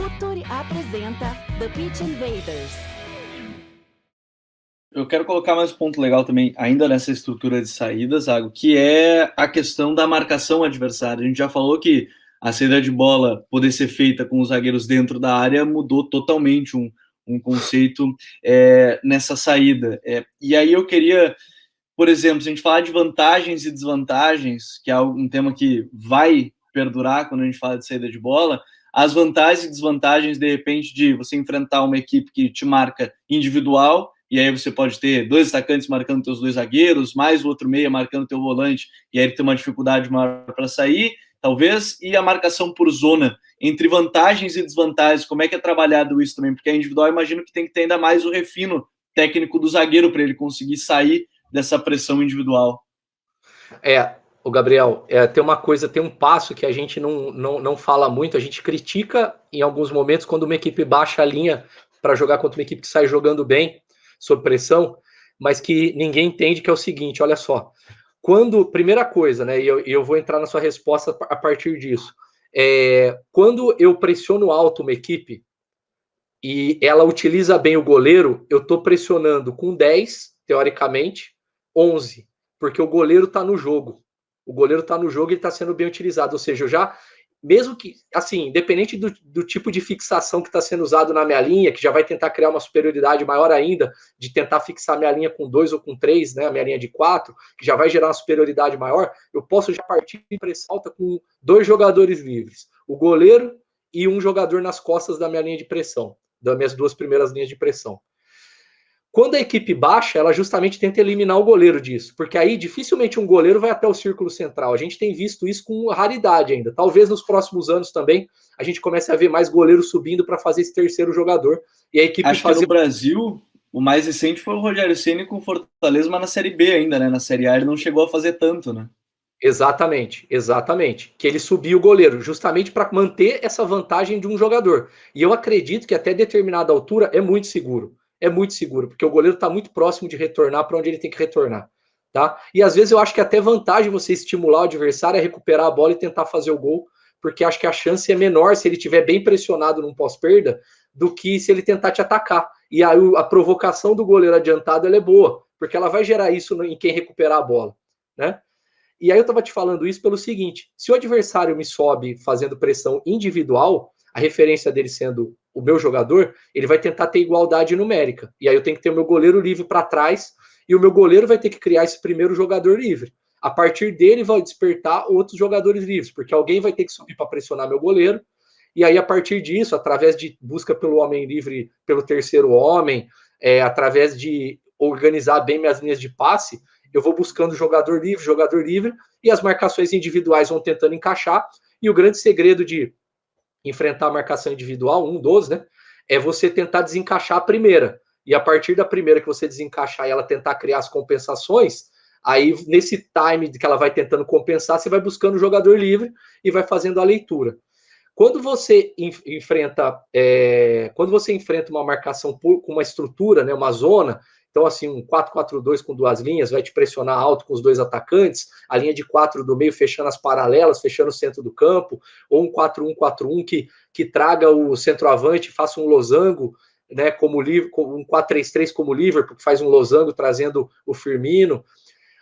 Futuri apresenta The Pitch Invaders. Eu quero colocar mais um ponto legal também, ainda nessa estrutura de saída, Zago, que é a questão da marcação adversária. A gente já falou que a saída de bola poder ser feita com os zagueiros dentro da área mudou totalmente um conceito nessa saída. E aí eu queria, por exemplo, se a gente falar de vantagens e desvantagens, que é um tema que vai perdurar quando a gente fala de saída de bola, as vantagens e desvantagens, de repente, de você enfrentar uma equipe que te marca individual, e aí você pode ter dois atacantes marcando teus dois zagueiros, mais o outro meia marcando teu volante, e aí ele tem uma dificuldade maior para sair, talvez, e a marcação por zona, entre vantagens e desvantagens, como é que é trabalhado isso também? Porque a individual, eu imagino que tem que ter ainda mais o refino técnico do zagueiro para ele conseguir sair dessa pressão individual. O Gabriel, tem um passo que a gente não fala muito, a gente critica em alguns momentos quando uma equipe baixa a linha para jogar contra uma equipe que sai jogando bem, sob pressão, mas que ninguém entende, que é o seguinte, olha só, primeira coisa, né, e eu vou entrar na sua resposta a partir disso, quando eu pressiono alto uma equipe e ela utiliza bem o goleiro, eu estou pressionando com 10, teoricamente, 11, porque o goleiro está no jogo. O goleiro está no jogo e está sendo bem utilizado. Ou seja, eu já, mesmo que, assim, independente do tipo de fixação que está sendo usado na minha linha, que já vai tentar criar uma superioridade maior ainda, de tentar fixar minha linha com 2 ou com 3, né, a minha linha de 4, que já vai gerar uma superioridade maior, eu posso já partir de pressão alta com 2 jogadores livres. O goleiro e um jogador nas costas da minha linha de pressão, das minhas 2 primeiras linhas de pressão. Quando a equipe baixa, ela justamente tenta eliminar o goleiro disso, porque aí dificilmente um goleiro vai até o círculo central. A gente tem visto isso com raridade ainda. Talvez nos próximos anos também a gente comece a ver mais goleiros subindo para fazer esse terceiro jogador. E a equipe Acho que no Brasil, o mais recente foi o Rogério Ceni com o Fortaleza, mas na Série B ainda, né? Na Série A ele não chegou a fazer tanto, né? Exatamente. Que ele subiu o goleiro, justamente para manter essa vantagem de um jogador. E eu acredito que até determinada altura é muito seguro. Porque o goleiro está muito próximo de retornar para onde ele tem que retornar. Tá? E às vezes eu acho que até vantagem você estimular o adversário a recuperar a bola e tentar fazer o gol, porque acho que a chance é menor se ele estiver bem pressionado num pós-perda do que se ele tentar te atacar. E aí a provocação do goleiro adiantado ela é boa, porque ela vai gerar isso em quem recuperar a bola. Né? E aí eu estava te falando isso pelo seguinte, se o adversário me sobe fazendo pressão individual, a referência dele sendo o meu jogador, ele vai tentar ter igualdade numérica. E aí eu tenho que ter o meu goleiro livre para trás, e o meu goleiro vai ter que criar esse primeiro jogador livre. A partir dele vai despertar outros jogadores livres, porque alguém vai ter que subir para pressionar meu goleiro, e aí a partir disso, através de busca pelo homem livre, pelo terceiro homem, através de organizar bem minhas linhas de passe, eu vou buscando jogador livre, e as marcações individuais vão tentando encaixar, e o grande segredo de enfrentar a marcação individual, 1-12, né, é você tentar desencaixar a primeira, e a partir da primeira que você desencaixar e ela tentar criar as compensações, aí nesse time que ela vai tentando compensar, você vai buscando o jogador livre e vai fazendo a leitura. Quando você enfrenta uma marcação com uma estrutura, né, uma zona, então assim, um 4-4-2 com 2 linhas, vai te pressionar alto com os 2 atacantes, a linha de 4 do meio fechando as paralelas, fechando o centro do campo, ou um 4-1-4-1 que traga o centroavante, faça um losango, né, como um 4-3-3 como o Liverpool, que faz um losango trazendo o Firmino.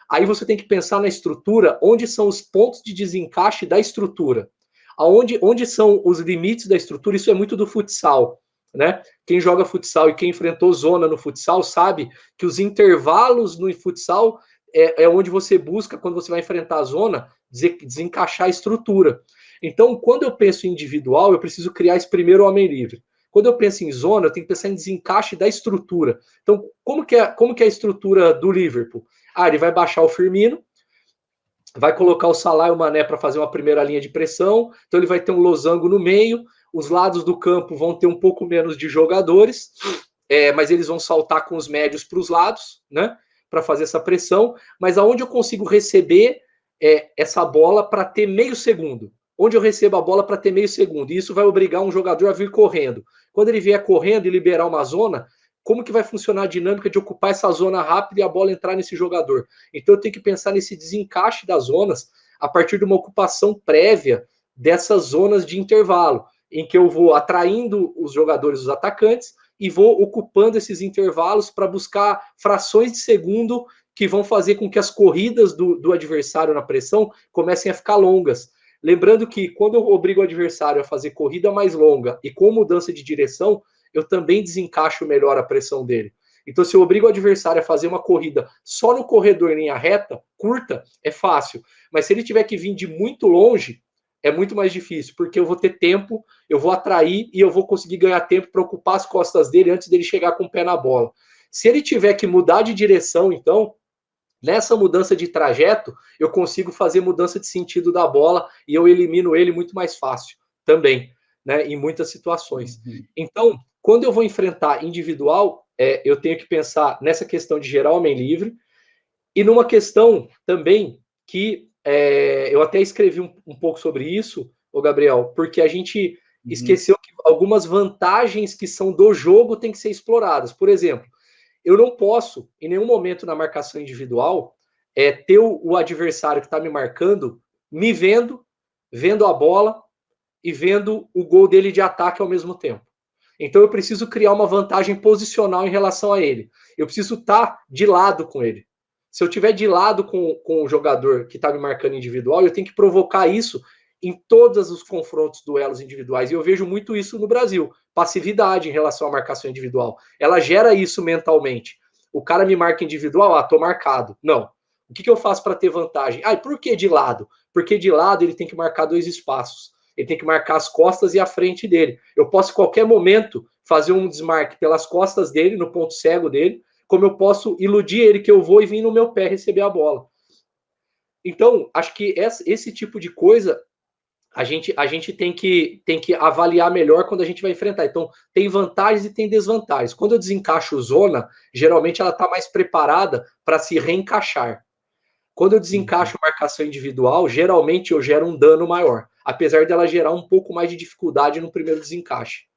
Aí você tem que pensar na estrutura, onde são os pontos de desencaixe da estrutura. Onde são os limites da estrutura, isso é muito do futsal, né? Quem joga futsal e quem enfrentou zona no futsal sabe que os intervalos no futsal é onde você busca, quando você vai enfrentar a zona, desencaixar a estrutura. Então, quando eu penso em individual, eu preciso criar esse primeiro homem livre. Quando eu penso em zona, eu tenho que pensar em desencaixe da estrutura. Então, como que é a estrutura do Liverpool? Ele vai baixar o Firmino, vai colocar o Salah e o Mané para fazer uma primeira linha de pressão, então ele vai ter um losango no meio, os lados do campo vão ter um pouco menos de jogadores, mas eles vão saltar com os médios para os lados, né, para fazer essa pressão, mas aonde eu consigo receber essa bola para ter meio segundo? Onde eu recebo a bola para ter meio segundo? E isso vai obrigar um jogador a vir correndo. Quando ele vier correndo e liberar uma zona, como que vai funcionar a dinâmica de ocupar essa zona rápida e a bola entrar nesse jogador? Então eu tenho que pensar nesse desencaixe das zonas a partir de uma ocupação prévia dessas zonas de intervalo. em que eu vou atraindo os jogadores, os atacantes, e vou ocupando esses intervalos para buscar frações de segundo que vão fazer com que as corridas do adversário na pressão comecem a ficar longas. Lembrando que quando eu obrigo o adversário a fazer corrida mais longa e com mudança de direção, eu também desencaixo melhor a pressão dele. Então, se eu obrigo o adversário a fazer uma corrida só no corredor em linha reta, curta, é fácil. Mas se ele tiver que vir de muito longe, é muito mais difícil, porque eu vou ter tempo, eu vou atrair e eu vou conseguir ganhar tempo para ocupar as costas dele antes dele chegar com o pé na bola. Se ele tiver que mudar de direção, então, nessa mudança de trajeto, eu consigo fazer mudança de sentido da bola e eu elimino ele muito mais fácil também, né, em muitas situações. Então, quando eu vou enfrentar individual, eu tenho que pensar nessa questão de gerar homem livre e numa questão também que eu até escrevi um pouco sobre isso, ô Gabriel, porque a gente esqueceu que algumas vantagens que são do jogo têm que ser exploradas. Por exemplo, eu não posso, em nenhum momento na marcação individual, ter o adversário que está me marcando, me vendo a bola e vendo o gol dele de ataque ao mesmo tempo. Então eu preciso criar uma vantagem posicional em relação a ele. Eu preciso estar de lado com ele. Se eu estiver de lado com o jogador que está me marcando individual, eu tenho que provocar isso em todos os confrontos, duelos individuais. E eu vejo muito isso no Brasil. Passividade em relação à marcação individual. Ela gera isso mentalmente. O cara me marca individual, tô marcado. Não. O que eu faço para ter vantagem? E por que de lado? Porque de lado ele tem que marcar 2 espaços. Ele tem que marcar as costas e a frente dele. Eu posso, em qualquer momento, fazer um desmarque pelas costas dele, no ponto cego dele, como eu posso iludir ele que eu vou e vir no meu pé receber a bola. Então, acho que esse tipo de coisa a gente tem que avaliar melhor quando a gente vai enfrentar. Então, tem vantagens e tem desvantagens. Quando eu desencaixo zona, geralmente ela está mais preparada para se reencaixar. Quando eu desencaixo marcação individual, geralmente eu gero um dano maior, apesar dela gerar um pouco mais de dificuldade no primeiro desencaixe.